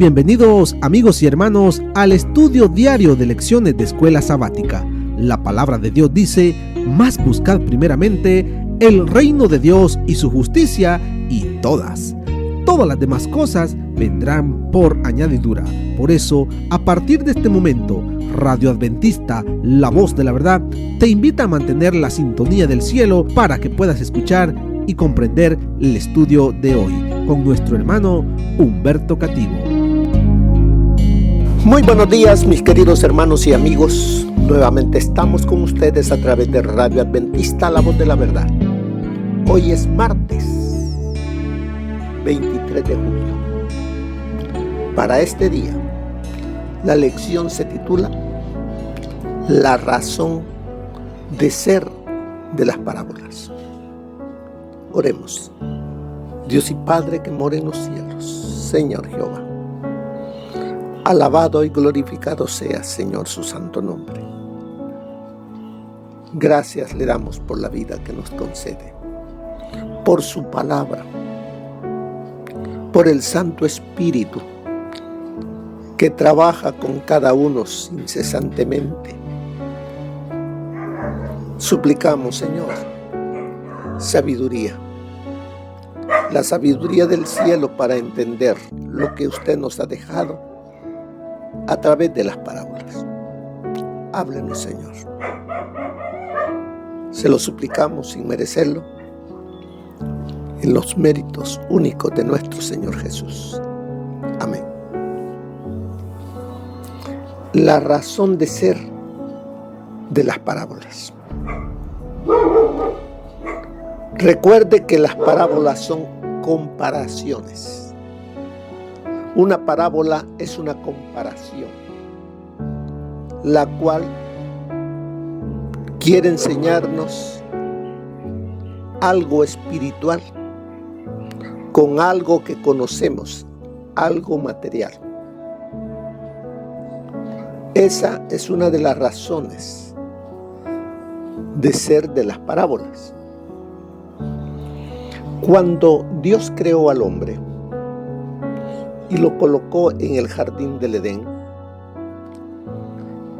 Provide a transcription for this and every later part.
Bienvenidos amigos y hermanos al estudio diario de lecciones de Escuela Sabática. La palabra de Dios dice: mas buscad primeramente el reino de Dios y su justicia, y todas las demás cosas vendrán por añadidura. Por eso, a partir de este momento, Radio Adventista, la voz de la verdad, te invita a mantener la sintonía del cielo para que puedas escuchar y comprender el estudio de hoy con nuestro hermano Humberto Cativo. Muy buenos días, mis queridos hermanos y amigos. Nuevamente estamos con ustedes a través de Radio Adventista, la voz de la verdad. Hoy es martes 23 de julio. Para este día, la lección se titula La razón de ser de las parábolas. Oremos. Dios y Padre que mora en los cielos, Señor Jehová, alabado y glorificado sea, Señor, su santo nombre. Gracias le damos por la vida que nos concede, por su palabra, por el Santo Espíritu que trabaja con cada uno incesantemente. Suplicamos, Señor, sabiduría, la sabiduría del cielo para entender lo que usted nos ha dejado a través de las parábolas. Háblenos, Señor. Se lo suplicamos sin merecerlo, en los méritos únicos de nuestro Señor Jesús. Amén. La razón de ser de las parábolas. Recuerde que las parábolas son comparaciones. Una parábola es una comparación, la cual quiere enseñarnos algo espiritual con algo que conocemos, algo material. Esa es una de las razones de ser de las parábolas. Cuando Dios creó al hombre y lo colocó en el jardín del Edén,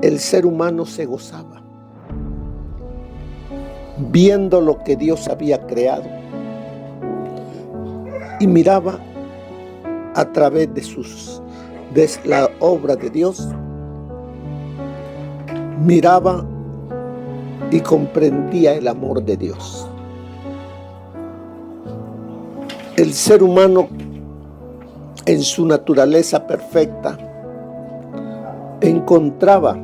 el ser humano se gozaba viendo lo que Dios había creado y miraba a través de la obra de Dios, miraba y comprendía el amor de Dios. El ser humano, en su naturaleza perfecta, encontraba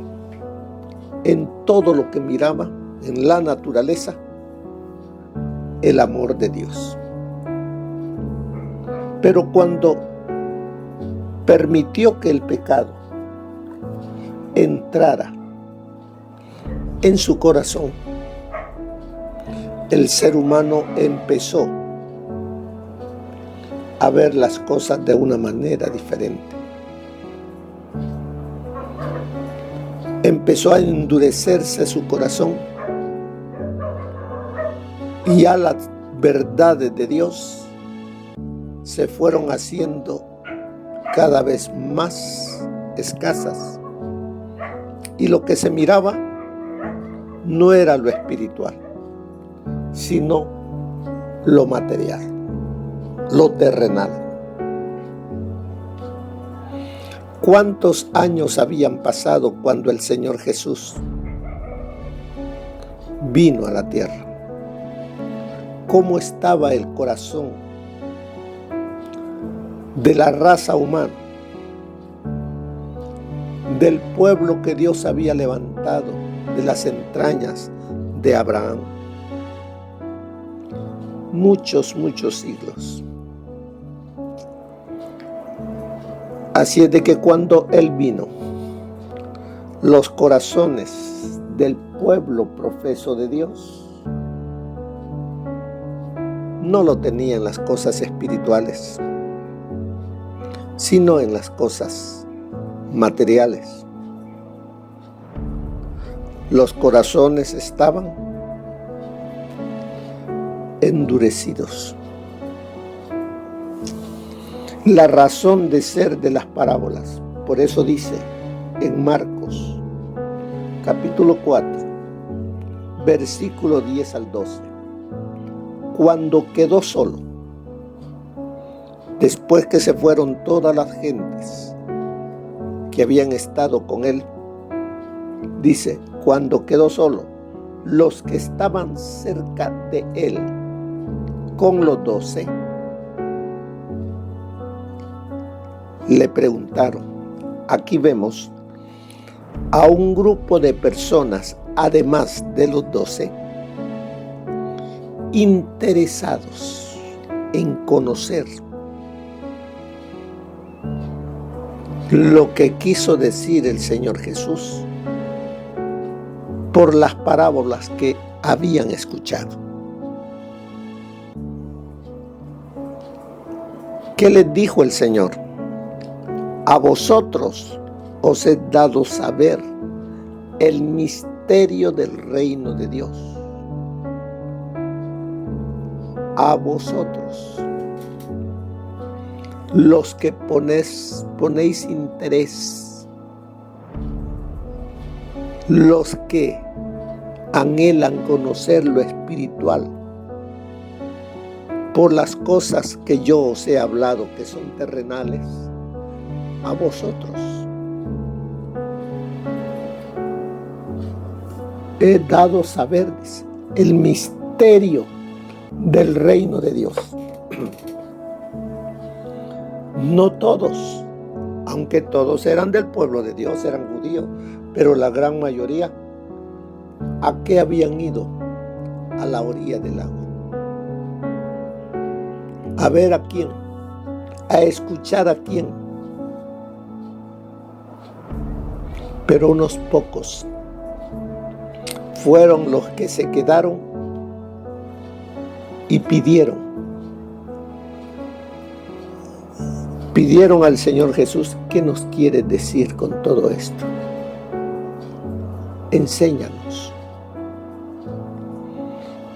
en todo lo que miraba, en la naturaleza, el amor de Dios. Pero cuando permitió que el pecado entrara en su corazón, el ser humano empezó a ver las cosas de una manera diferente. Empezó a endurecerse su corazón y a las verdades de Dios se fueron haciendo cada vez más escasas, y lo que se miraba no era lo espiritual, sino lo material, lo terrenal. ¿Cuántos años habían pasado cuando el Señor Jesús vino a la tierra? ¿Cómo estaba el corazón de la raza humana, del pueblo que Dios había levantado de las entrañas de Abraham? Muchos siglos. Así es de que cuando Él vino, los corazones del pueblo profeso de Dios no lo tenían en las cosas espirituales, sino en las cosas materiales. Los corazones estaban endurecidos. la razón de ser de las parábolas. Por eso dice en Marcos, capítulo 4, versículo 10 al 12, cuando quedó solo, después que se fueron todas las gentes que habían estado con él, dice, cuando quedó solo, los que estaban cerca de él con los 12, le preguntaron. Aquí vemos a un grupo de personas, además de los 12, interesados en conocer lo que quiso decir el Señor Jesús por las parábolas que habían escuchado. ¿Qué les dijo el Señor? A vosotros os he dado saber el misterio del reino de Dios. A vosotros, los que ponéis interés, los que anhelan conocer lo espiritual por las cosas que yo os he hablado que son terrenales, a vosotros he dado saber, dice, el misterio del reino de Dios. No todos, aunque todos eran del pueblo de Dios, eran judíos, pero la gran mayoría, ¿a qué habían ido? A la orilla del agua. ¿A ver a quién? ¿A escuchar a quién? Pero unos pocos fueron los que se quedaron y pidieron al Señor Jesús, ¿qué nos quiere decir con todo esto? Enséñanos.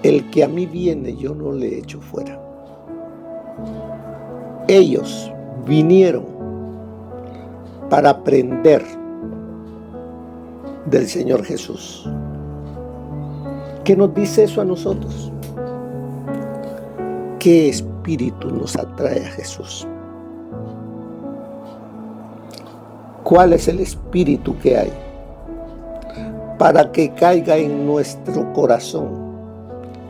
El que a mí viene, yo no le echo fuera. Ellos vinieron para aprender del Señor Jesús. ¿Qué nos dice eso a nosotros? ¿Qué espíritu nos atrae a Jesús? ¿Cuál es el espíritu que hay para que caiga en nuestro corazón,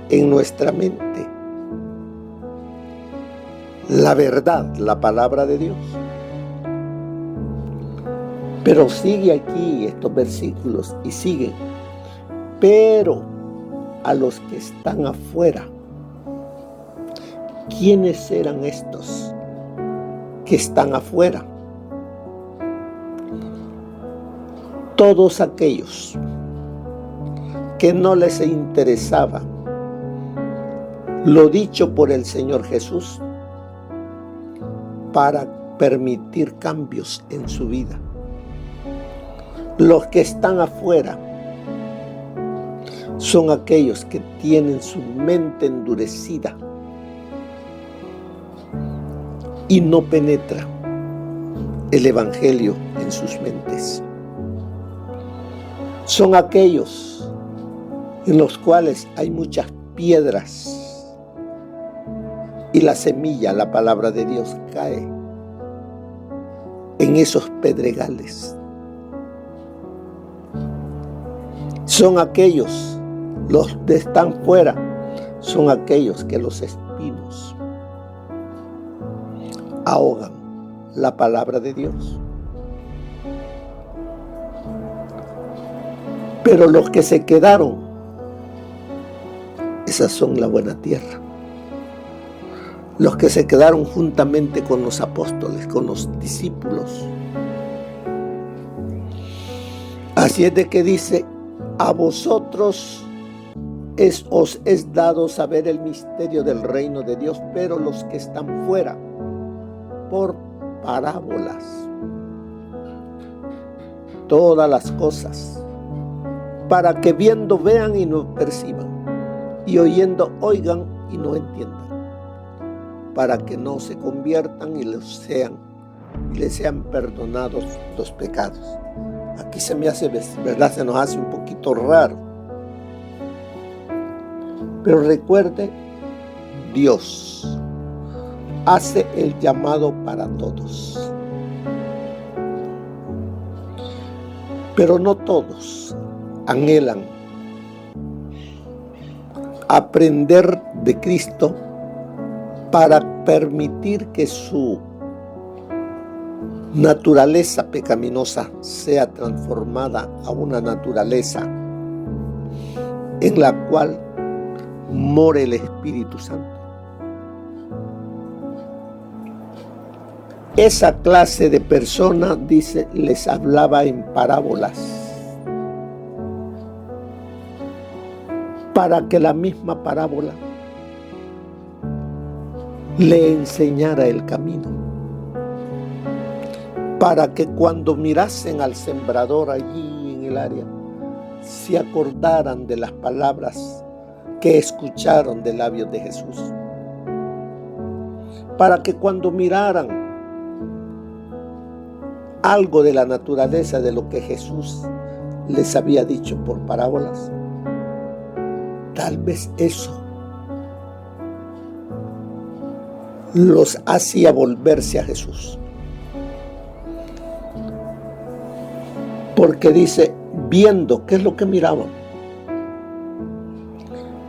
en nuestra mente, la verdad, la palabra de Dios? Pero sigue aquí estos versículos y siguen. Pero a los que están afuera, ¿quiénes eran estos que están afuera? Todos aquellos que no les interesaba lo dicho por el Señor Jesús para permitir cambios en su vida. Los que están afuera son aquellos que tienen su mente endurecida y no penetra el Evangelio en sus mentes. Son aquellos en los cuales hay muchas piedras y la semilla, la palabra de Dios, cae en esos pedregales. Son aquellos, los que están fuera, son aquellos que los espinos ahogan la palabra de Dios. Pero los que se quedaron, esas son la buena tierra. Los que se quedaron juntamente con los apóstoles, con los discípulos. Así es de que dice, a vosotros os es dado saber el misterio del reino de Dios, pero los que están fuera, por parábolas, todas las cosas, para que viendo vean y no perciban, y oyendo oigan y no entiendan. para que no se conviertan y les sean perdonados los pecados. Aquí se me hace, ¿verdad? Se nos hace un poquito raro. Pero recuerde, Dios hace el llamado para todos. Pero no todos anhelan aprender de Cristo para permitir que su naturaleza pecaminosa sea transformada a una naturaleza en la cual more el Espíritu Santo. Esa clase de personas, dice, les hablaba en parábolas, para que la misma parábola le enseñara el camino, para que cuando mirasen al sembrador allí en el área, se acordaran de las palabras que escucharon de labios de Jesús, para que cuando miraran algo de la naturaleza de lo que Jesús les había dicho por parábolas, tal vez eso los hacía volverse a Jesús. Porque dice, viendo, ¿qué es lo que miraban?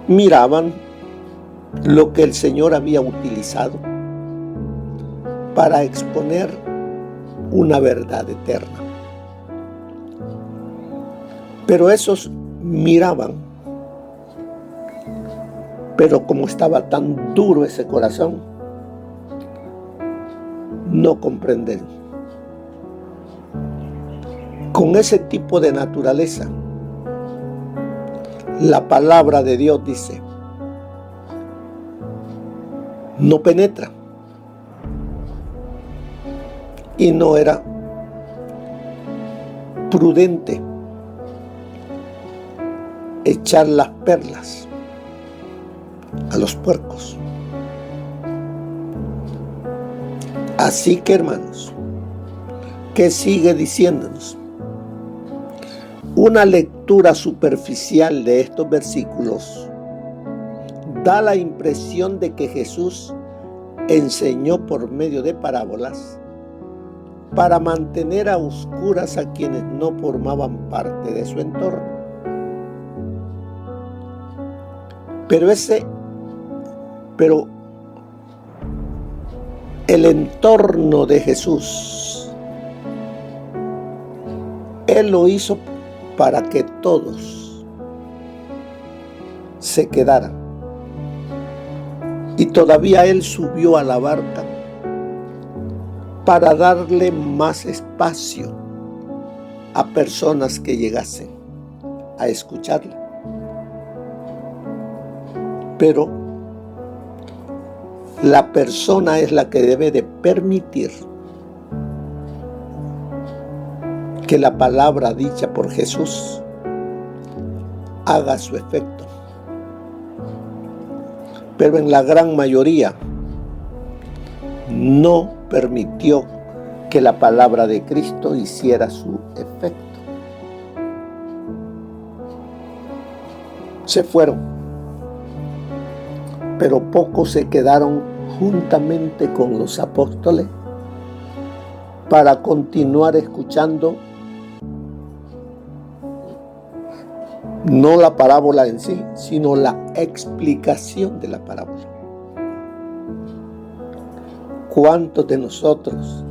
Miraban lo que el Señor había utilizado para exponer una verdad eterna. Pero esos miraban, pero como estaba tan duro ese corazón, no comprenden. Con ese tipo de naturaleza, la palabra de Dios dice, no penetra. Y no era prudente echar las perlas a los puercos. Así que, hermanos, ¿qué sigue diciéndonos? Una lectura superficial de estos versículos da la impresión de que Jesús enseñó por medio de parábolas para mantener a oscuras a quienes no formaban parte de su entorno. Pero el entorno de Jesús, Él lo hizo para que todos se quedaran. Y todavía Él subió a la barca para darle más espacio a personas que llegasen a escucharle. Pero la persona es la que debe de permitir que la palabra dicha por Jesús haga su efecto. Pero en la gran mayoría no permitió que la palabra de Cristo hiciera su efecto. Se fueron, pero pocos se quedaron juntamente con los apóstoles para continuar escuchando no la parábola en sí, sino la explicación de la parábola. ¿Cuántos de nosotros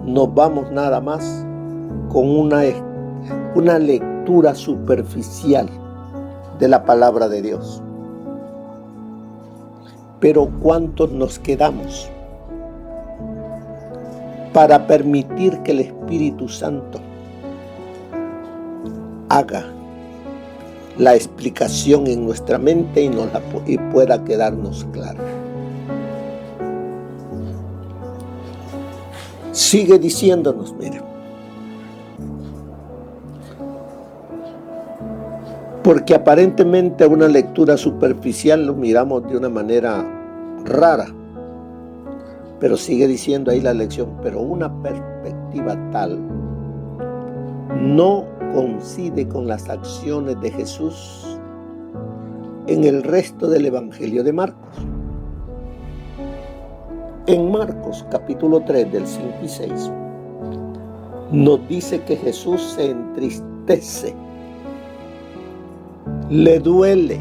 nos vamos nada más con una lectura superficial de la palabra de Dios? Pero ¿cuántos nos quedamos para permitir que el Espíritu Santo haga la explicación en nuestra mente y pueda quedarnos claro? Sigue diciéndonos, mira, porque aparentemente una lectura superficial lo miramos de una manera rara, Pero sigue diciendo ahí la lección, pero una perspectiva tal no coincide con las acciones de Jesús en el resto del Evangelio de Marcos. En Marcos capítulo 3 del 5 y 6 nos dice que Jesús se entristece, le duele,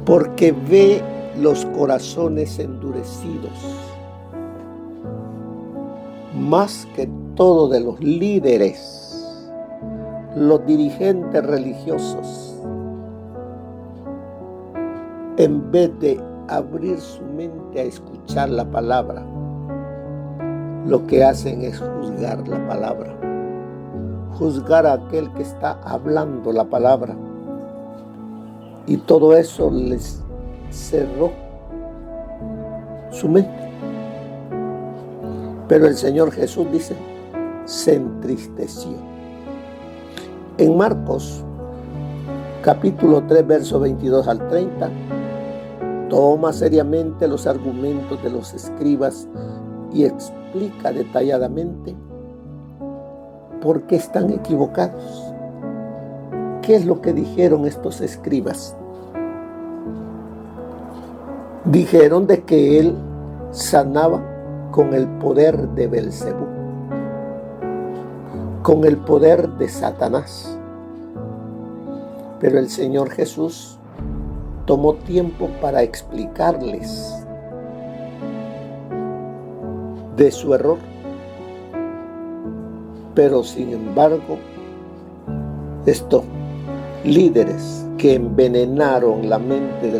porque ve los corazones endurecidos, más que todo de los líderes, los dirigentes religiosos, en vez de abrir su mente a escuchar la palabra, lo que hacen es juzgar la palabra, juzgar a aquel que está hablando la palabra, y todo eso les cerró su mente. Pero el Señor Jesús dice, se entristeció. En Marcos capítulo 3 versos 22 al 30 toma seriamente los argumentos de los escribas y explica detalladamente por qué están equivocados. ¿Qué es lo que dijeron estos escribas? Dijeron de que él sanaba con el poder de Belcebú, con el poder de Satanás. Pero el Señor Jesús tomó tiempo para explicarles de su error. Pero sin embargo, estos líderes que envenenaron la mente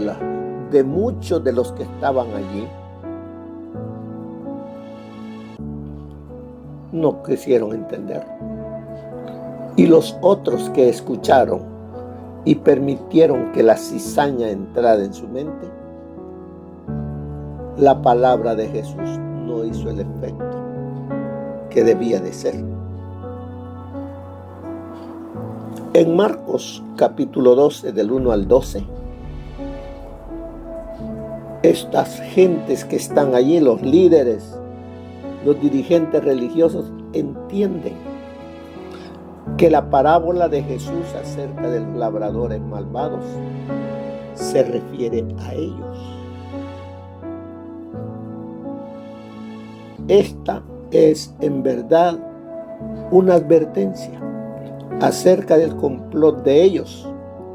de muchos de los que estaban allí, no quisieron entender. Y los otros que escucharon y permitieron que la cizaña entrara en su mente, la palabra de Jesús no hizo el efecto que debía de ser. En Marcos capítulo 12 del 1 al 12, estas gentes que están allí, los líderes, los dirigentes religiosos, entienden que la parábola de Jesús acerca de los labradores malvados se refiere a ellos. Esta es en verdad una advertencia acerca del complot de ellos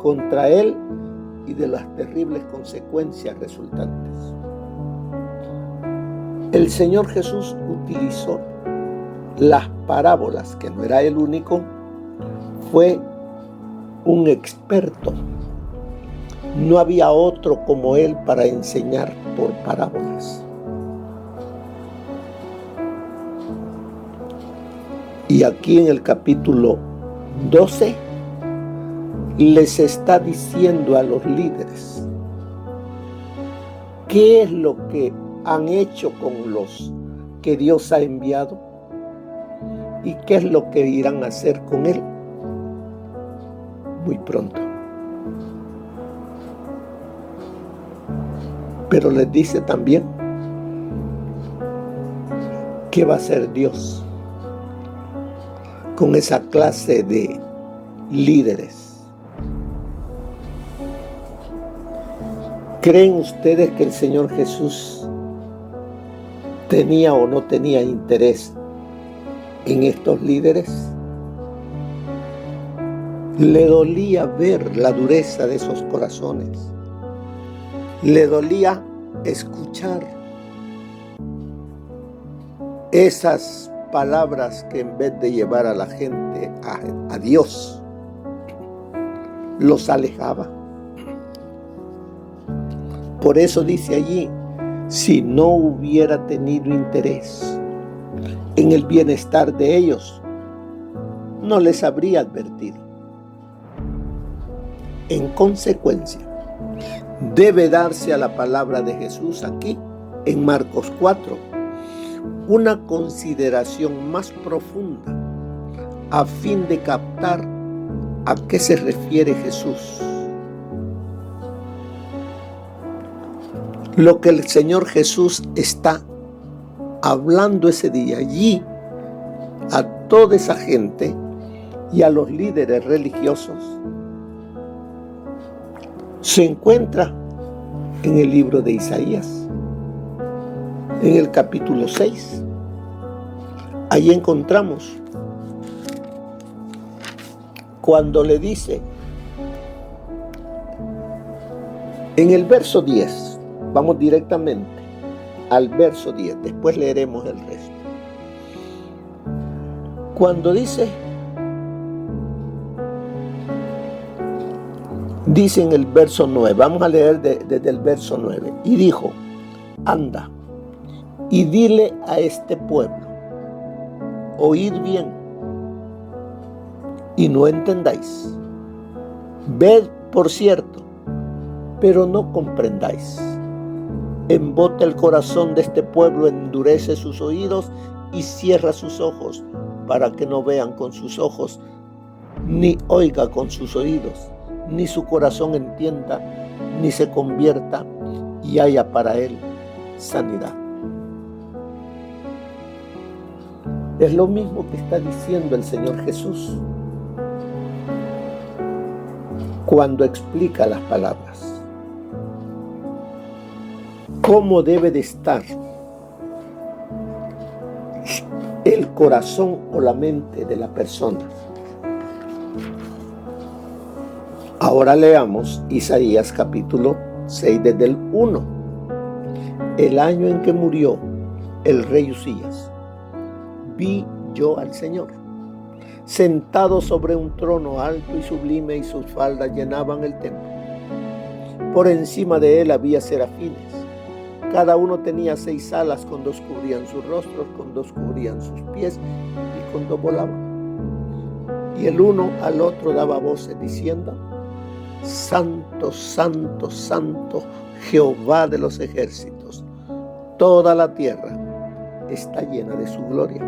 contra él y de las terribles consecuencias resultantes. El Señor Jesús utilizó las parábolas, que no era el único, fue un experto. No había otro como él para enseñar por parábolas. Y aquí en el capítulo 12 les está diciendo a los líderes qué es lo que han hecho con los que Dios ha enviado y qué es lo que irán a hacer con él muy pronto. Pero les dice también qué va a hacer Dios con esa clase de líderes. ¿Creen ustedes que el Señor Jesús tenía o no tenía interés en estos líderes? Le dolía ver la dureza de esos corazones. Le dolía escuchar esas palabras que en vez de llevar a la gente a Dios, los alejaba. Por eso dice allí, si no hubiera tenido interés en el bienestar de ellos, no les habría advertido. En consecuencia, debe darse a la palabra de Jesús aquí, en Marcos 4, una consideración más profunda a fin de captar a qué se refiere Jesús. lo que el Señor Jesús está hablando ese día allí a toda esa gente y a los líderes religiosos, se encuentra en el libro de Isaías, en el capítulo 6. Allí encontramos cuando le dice en el verso 10, vamos directamente al verso 10, después leeremos el resto. Cuando dice en el verso 9, vamos a leer desde el verso 9, y dijo: anda y dile a este pueblo, oíd bien y no entendáis, ved por cierto, pero no comprendáis. Embota el corazón de este pueblo, endurece sus oídos y cierra sus ojos, para que no vean con sus ojos, ni oiga con sus oídos, ni su corazón entienda, ni se convierta y haya para él sanidad. Es lo mismo que está diciendo el Señor Jesús cuando explica las palabras. ¿Cómo debe de estar el corazón o la mente de la persona? Ahora leamos Isaías capítulo 6 desde el 1. El año en que murió el rey Usías, vi yo al Señor sentado sobre un trono alto y sublime, y sus faldas llenaban el templo. Por encima de él había serafines. Cada uno tenía 6 alas, con 2 cubrían sus rostros, con 2 cubrían sus pies y con 2 volaban. Y el uno al otro daba voces diciendo: Santo, santo, santo, Jehová de los ejércitos. Toda la tierra está llena de su gloria.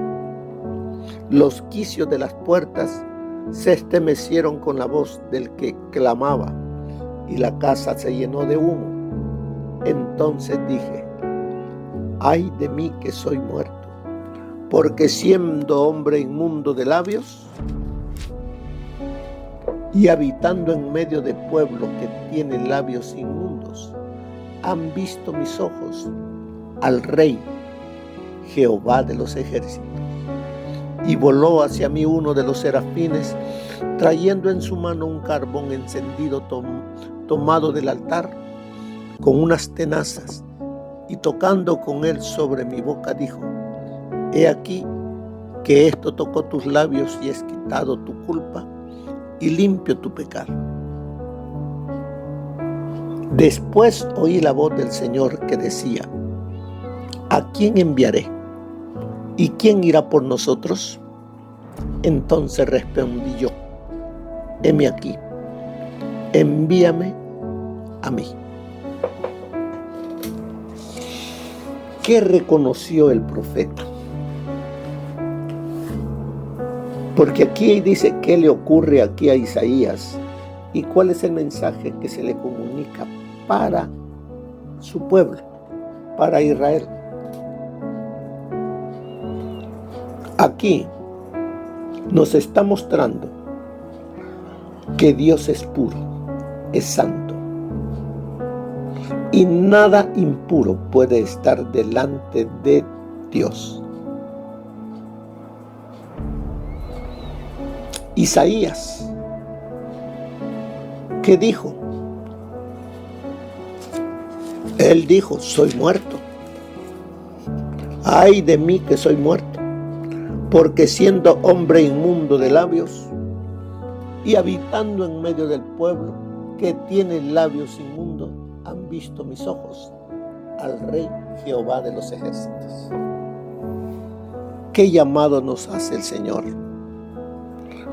Los quicios de las puertas se estremecieron con la voz del que clamaba, y la casa se llenó de humo. Entonces dije: ay de mí que soy muerto, porque siendo hombre inmundo de labios y habitando en medio de pueblo que tiene labios inmundos, han visto mis ojos al Rey, Jehová de los ejércitos. Y voló hacia mí uno de los serafines, trayendo en su mano un carbón encendido tomado del altar, con unas tenazas, y tocando con él sobre mi boca dijo: he aquí que esto tocó tus labios y es quitado tu culpa y limpio tu pecado. Después oí la voz del Señor que decía: ¿a quién enviaré? ¿Y quién irá por nosotros? Entonces respondí yo: heme aquí, envíame a mí. ¿Qué reconoció el profeta? Porque aquí dice qué le ocurre aquí a Isaías y cuál es el mensaje que se le comunica para su pueblo, para Israel. Aquí nos está mostrando que Dios es puro, es santo, y nada impuro puede estar delante de Dios. Isaías, ¿qué dijo? Él dijo: soy muerto. Ay de mí que soy muerto, porque siendo hombre inmundo de labios y habitando en medio del pueblo que tiene labios inmundos, han visto mis ojos al Rey Jehová de los ejércitos. ¿Qué llamado nos hace el Señor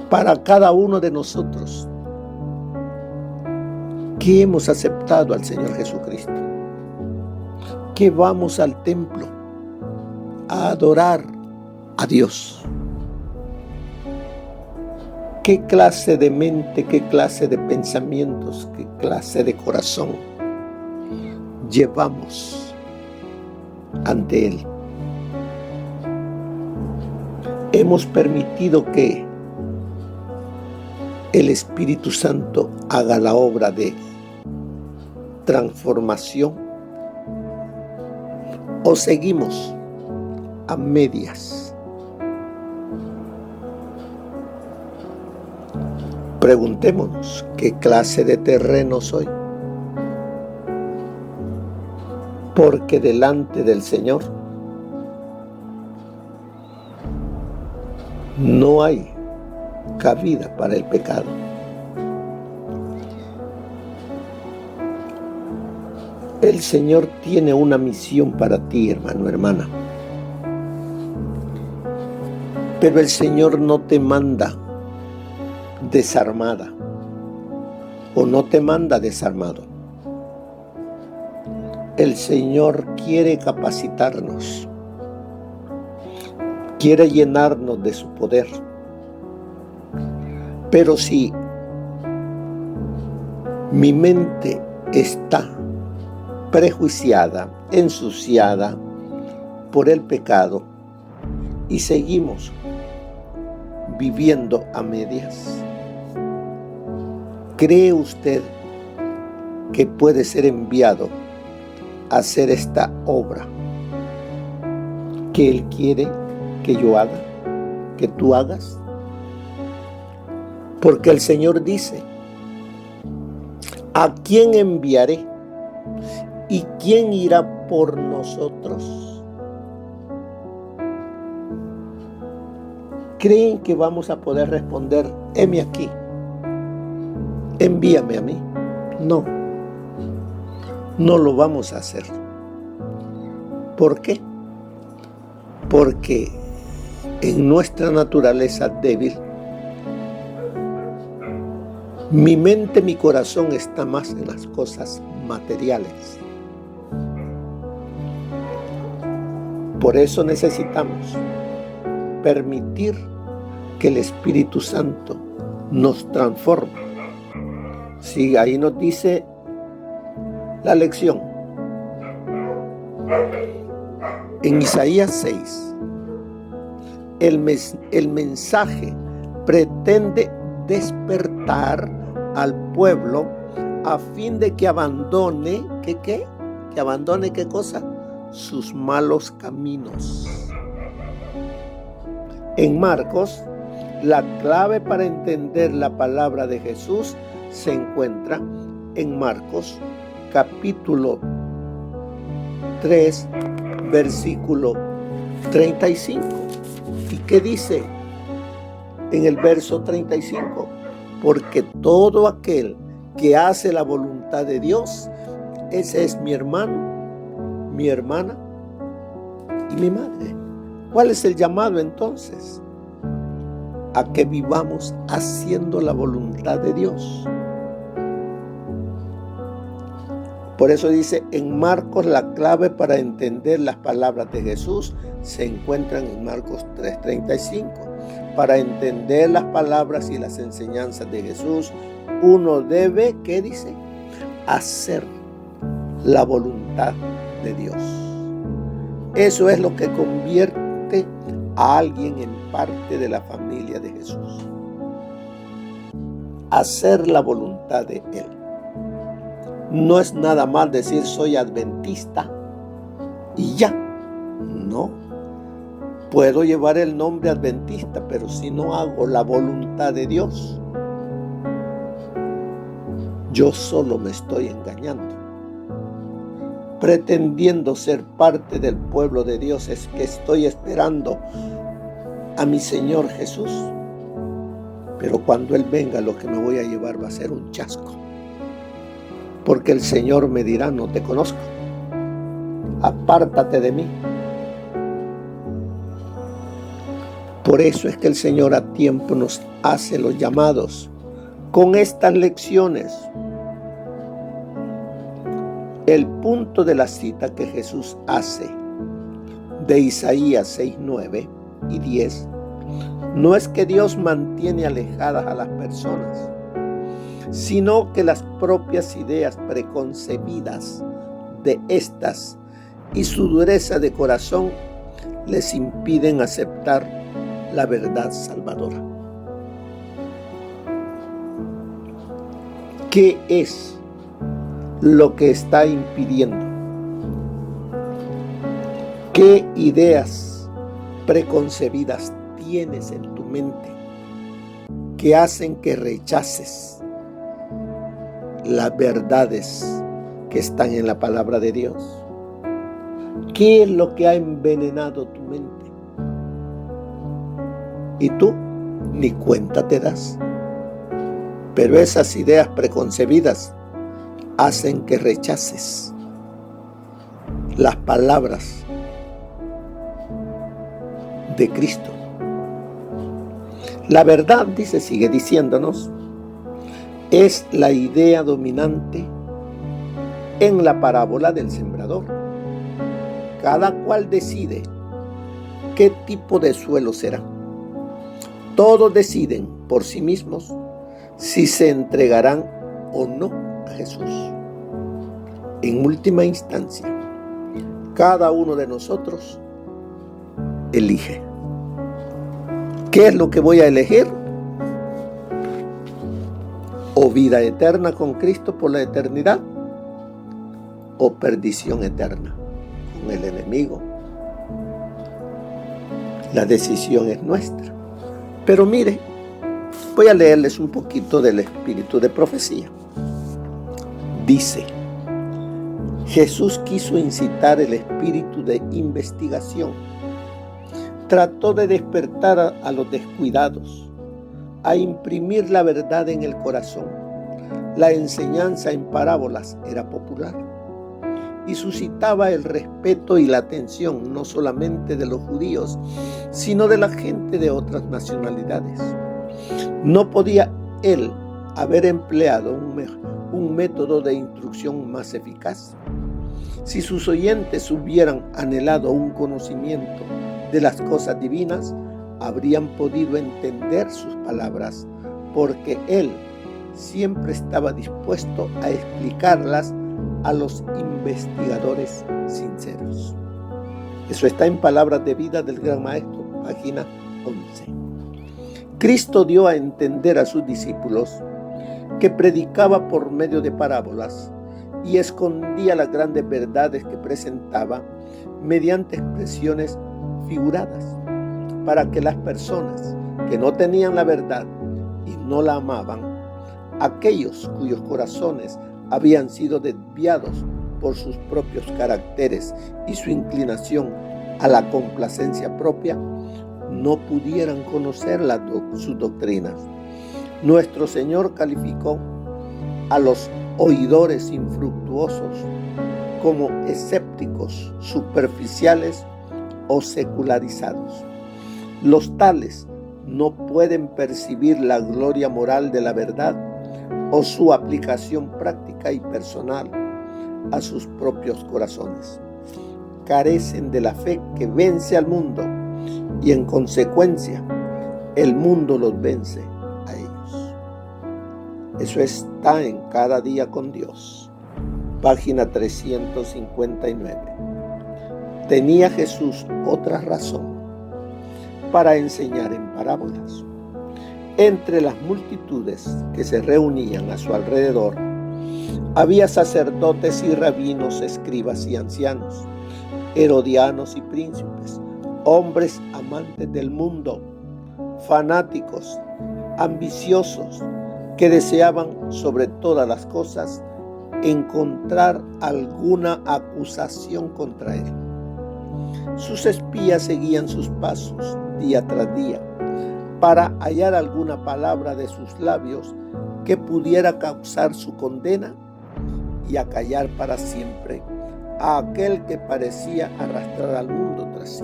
para cada uno de nosotros que hemos aceptado al Señor Jesucristo, que vamos al templo a adorar a Dios? ¿Qué clase de mente, qué clase de pensamientos, qué clase de corazón llevamos ante Él. Hemos permitido que el Espíritu Santo haga la obra de transformación, o seguimos a medias. Preguntémonos, ¿qué clase de terreno soy? Porque delante del Señor no hay cabida para el pecado. El Señor tiene una misión para ti, hermano, hermana. Pero el Señor no te manda desarmada o no te manda desarmado. El Señor quiere capacitarnos, quiere llenarnos de su poder. Pero si mi mente está prejuiciada, ensuciada por el pecado y seguimos viviendo a medias, ¿cree usted que puede ser enviado a hacer esta obra que Él quiere que yo haga, que tú hagas? Porque el Señor dice: ¿a quién enviaré? ¿Y quién irá por nosotros? ¿Creen que vamos a poder responder: heme aquí, envíame a mí? No, no lo vamos a hacer. ¿Por qué? Porque en nuestra naturaleza débil, mi mente, mi corazón está más en las cosas materiales. Por eso necesitamos permitir que el Espíritu Santo nos transforme. Sí, ahí nos dice la lección. En Isaías 6, el mensaje pretende despertar al pueblo a fin de que abandone, ¿qué abandone qué cosa? Sus malos caminos. En Marcos, la clave para entender la palabra de Jesús se encuentra en Marcos capítulo 3, versículo 35. ¿Y qué dice en el verso 35? Porque todo aquel que hace la voluntad de Dios, ese es mi hermano, mi hermana y mi madre. ¿Cuál es el llamado entonces? A que vivamos haciendo la voluntad de Dios. Por eso dice en Marcos, la clave para entender las palabras de Jesús se encuentran en Marcos 3:35. Para entender las palabras y las enseñanzas de Jesús, uno debe, ¿qué dice? Hacer la voluntad de Dios. Eso es lo que convierte a alguien en parte de la familia de Jesús. Hacer la voluntad de Él. No es nada más decir soy adventista y ya. No. Puedo llevar el nombre adventista, pero si no hago la voluntad de Dios, yo solo me estoy engañando. Pretendiendo ser parte del pueblo de Dios es que estoy esperando a mi Señor Jesús. Pero cuando Él venga, lo que me voy a llevar va a ser un chasco. Porque el Señor me dirá: no te conozco, apártate de mí. Por eso es que el Señor a tiempo nos hace los llamados con estas lecciones. El punto de la cita que Jesús hace de Isaías 6, 9 y 10 no es que Dios mantiene alejadas a las personas, sino que las propias ideas preconcebidas de estas y su dureza de corazón les impiden aceptar la verdad salvadora. ¿Qué es lo que está impidiendo? ¿Qué ideas preconcebidas tienes en tu mente que hacen que rechaces las verdades que están en la palabra de Dios? ¿Qué es lo que ha envenenado tu mente? Y tú ni cuenta te das. Pero esas ideas preconcebidas hacen que rechaces las palabras de Cristo. La verdad, sigue diciéndonos, es la idea dominante en la parábola del sembrador. Cada cual decide qué tipo de suelo será. Todos deciden por sí mismos si se entregarán o no a Jesús. En última instancia, cada uno de nosotros elige. ¿Qué es lo que voy a elegir? O vida eterna con Cristo por la eternidad, o perdición eterna con el enemigo. La decisión es nuestra. Pero mire, voy a leerles un poquito del espíritu de profecía. Dice: Jesús quiso incitar el espíritu de investigación. Trató de despertar a los descuidados, a imprimir la verdad en el corazón. La enseñanza en parábolas era popular y suscitaba el respeto y la atención no solamente de los judíos, sino de la gente de otras nacionalidades. No podía él haber empleado un método de instrucción más eficaz. Si sus oyentes hubieran anhelado un conocimiento de las cosas divinas, habrían podido entender sus palabras, porque él siempre estaba dispuesto a explicarlas a los investigadores sinceros. Eso está en Palabras de Vida del Gran Maestro, página 11. Cristo dio a entender a sus discípulos que predicaba por medio de parábolas y escondía las grandes verdades que presentaba mediante expresiones figuradas, para que las personas que no tenían la verdad y no la amaban, aquellos cuyos corazones habían sido desviados por sus propios caracteres y su inclinación a la complacencia propia, no pudieran conocer sus doctrinas. Nuestro Señor calificó a los oidores infructuosos como escépticos, superficiales o secularizados. Los tales no pueden percibir la gloria moral de la verdad o su aplicación práctica y personal a sus propios corazones. Carecen de la fe que vence al mundo y en consecuencia el mundo los vence a ellos. Eso está en Cada Día con Dios, página 359. Tenía Jesús otra razón para enseñar en parábolas. Entre las multitudes que se reunían a su alrededor, había sacerdotes y rabinos, escribas y ancianos, herodianos y príncipes, hombres amantes del mundo, fanáticos, ambiciosos, que deseaban sobre todas las cosas encontrar alguna acusación contra él. Sus espías seguían sus pasos día tras día para hallar alguna palabra de sus labios que pudiera causar su condena y acallar para siempre a aquel que parecía arrastrar al mundo tras sí.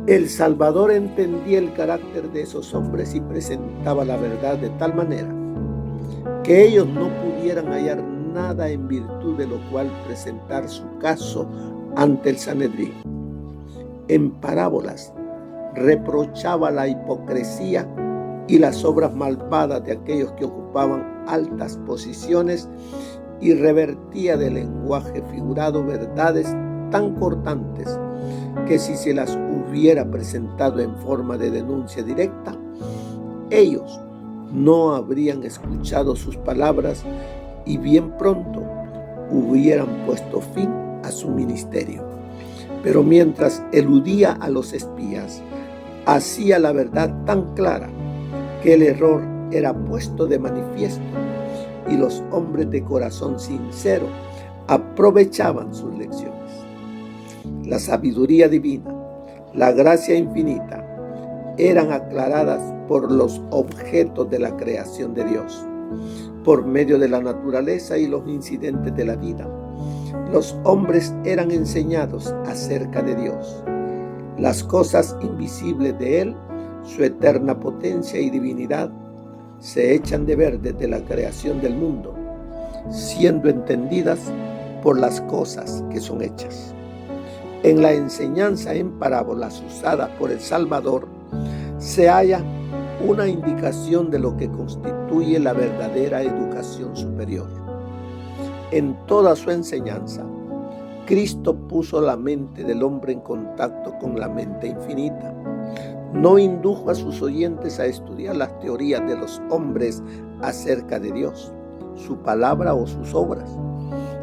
El Salvador entendía el carácter de esos hombres y presentaba la verdad de tal manera que ellos no pudieran hallar nada en virtud de lo cual presentar su caso ante el Sanedrín. En parábolas reprochaba la hipocresía y las obras malvadas de aquellos que ocupaban altas posiciones y revertía del lenguaje figurado verdades tan cortantes que si se las hubiera presentado en forma de denuncia directa, ellos no habrían escuchado sus palabras y bien pronto hubieran puesto fin a su ministerio. Pero mientras eludía a los espías, hacía la verdad tan clara que el error era puesto de manifiesto y los hombres de corazón sincero aprovechaban sus lecciones. La sabiduría divina, la gracia infinita, eran aclaradas por los objetos de la creación de Dios, por medio de la naturaleza y los incidentes de la vida. Los hombres eran enseñados acerca de Dios, las cosas invisibles de Él, su eterna potencia y divinidad, se echan de ver desde la creación del mundo, siendo entendidas por las cosas que son hechas. En la enseñanza en parábolas usada por el Salvador, se halla una indicación de lo que constituye la verdadera educación superior. En toda su enseñanza, Cristo puso la mente del hombre en contacto con la mente infinita. No indujo a sus oyentes a estudiar las teorías de los hombres acerca de Dios, su palabra o sus obras.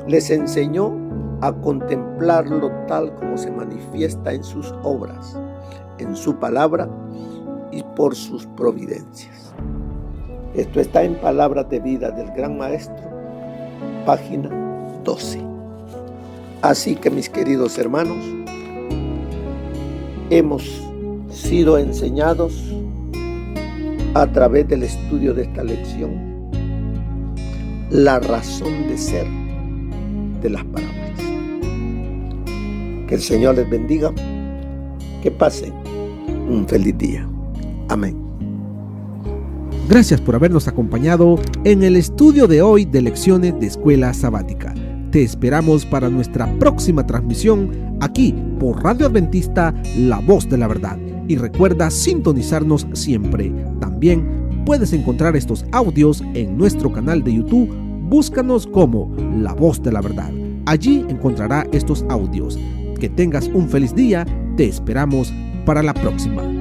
Les enseñó a contemplarlo tal como se manifiesta en sus obras, en su palabra y por sus providencias. Esto está en Palabras de Vida del Gran Maestro, página 12. Así que, mis queridos hermanos, hemos sido enseñados a través del estudio de esta lección la razón de ser de las parábolas. Que el Señor les bendiga, que pasen un feliz día. Amén. Gracias por habernos acompañado en el estudio de hoy de lecciones de Escuela Sabática. Te esperamos para nuestra próxima transmisión aquí por Radio Adventista, La Voz de la Verdad. Y recuerda sintonizarnos siempre. También puedes encontrar estos audios en nuestro canal de YouTube. Búscanos como La Voz de la Verdad. Allí encontrará estos audios. Que tengas un feliz día. Te esperamos para la próxima.